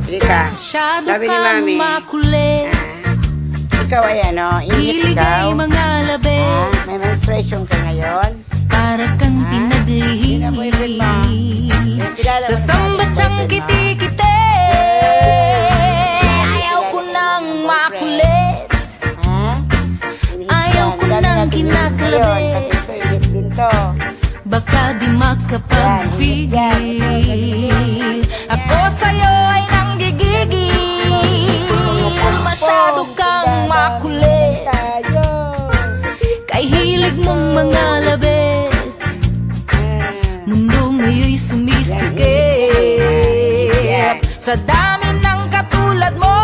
Rika, sabi ni Mami, ikaw ay init ikaw. May menstruation ka ngayon? Para kang pinaglihim sa sambatsang kiti-kiti. Ayaw ko nang makulit, ayaw ko nang kinakalabit. Baka di makapagbigil. Ako sa'yo ay nanggigigil. Masyado kang makulit, kay hilig mong mga labit. Mundo ngayon'y sumisikip sa dami ng katulad mo.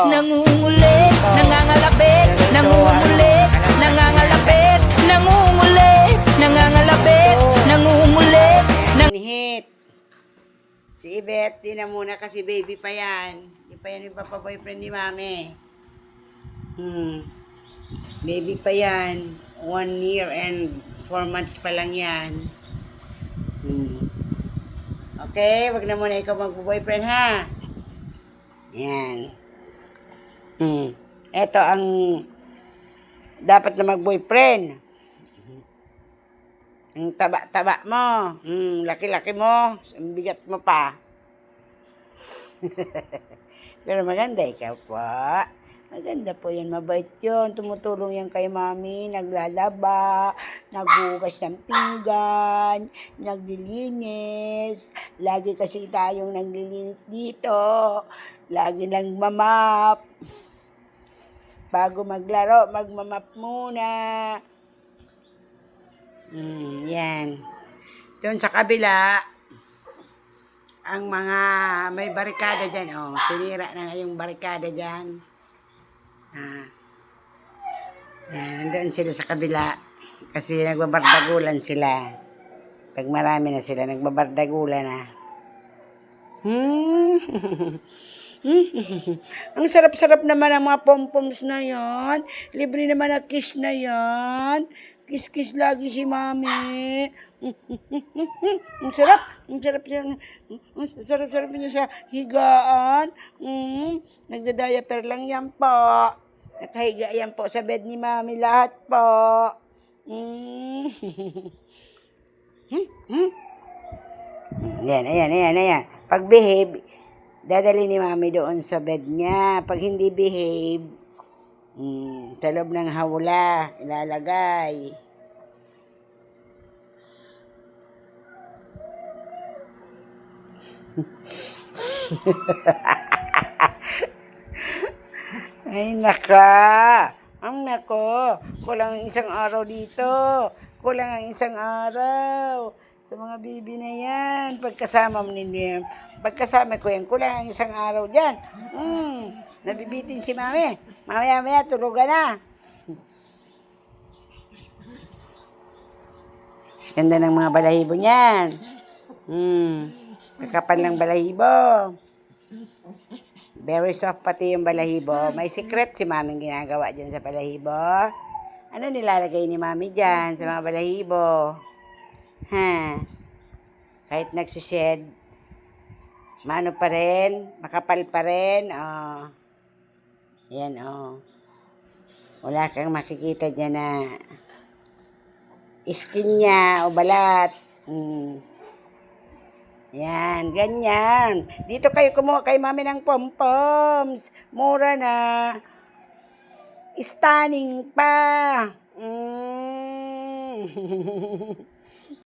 Nangungulit, nangangalapit, nangungulit, nangangalapit, nangungulit, nangangalapit, nangungulit. Hit. Si Yvette, di na muna kasi baby pa yan. Di pa yan yung papa-boyfriend ni Mami. Baby pa yan. 1 year and 4 months pa lang yan. Okay, wag na muna ikaw mag-boyfriend ha. Yan. Ito ang dapat na mag-boyfriend. Ang taba-taba mo. Laki-laki mo. Ang bigat mo pa. Pero maganda ikaw po. Maganda po yan. Mabait yun. Tumutulong yan kay Mami. Naglalaba. Naghugas ng pinggan. Naglilinis. Lagi kasi tayong naglilinis dito. Lagi nagmamap. Bago maglaro, magmamap muna. Yan. Doon sa kabila, ang mga may barikada dyan. Sinira na nga yung barikada dyan. Yan, nandun sila sa kabila. Kasi nagbabardagulan sila. Pag marami na sila, nagbabardagulan na. Ang sarap-sarap naman ang mga pom-poms na yan. Libre naman na kiss na yan. Kiss-kiss lagi si Mami. Ang sarap. Ang sarap niya sa higaan. Nagda-diaper lang yan po. Nakahiga yan po sa bed ni Mami lahat po. Ayan. Pag behave, dadali ni Mami doon sa bed niya. Pag hindi behave, sa loob ng hawla, ilalagay. Ay, naka. Ang nako. Kulang ang isang araw dito. Kulang ang isang araw. Sa mga bibi na yan. Pagkasama mo ninyo. Pagkasama ko yan, kulang ang isang araw dyan. Nabibitin si Mami. Mamaya-maya, tulugan na. Ganda ng mga balahibo niyan. Kakapal ng balahibo. Very soft pati yung balahibo. May secret si Mami ginagawa dyan sa balahibo. Ano nilalagay ni Mami dyan sa mga balahibo? Kahit nagsished, maano pa rin, makapal pa rin. Yan, wala kang makikita dyan na skin niya o balat. Yan, ganyan. Dito kayo kumuha kay Mami ng pom-poms. Mura na. Stunning pa.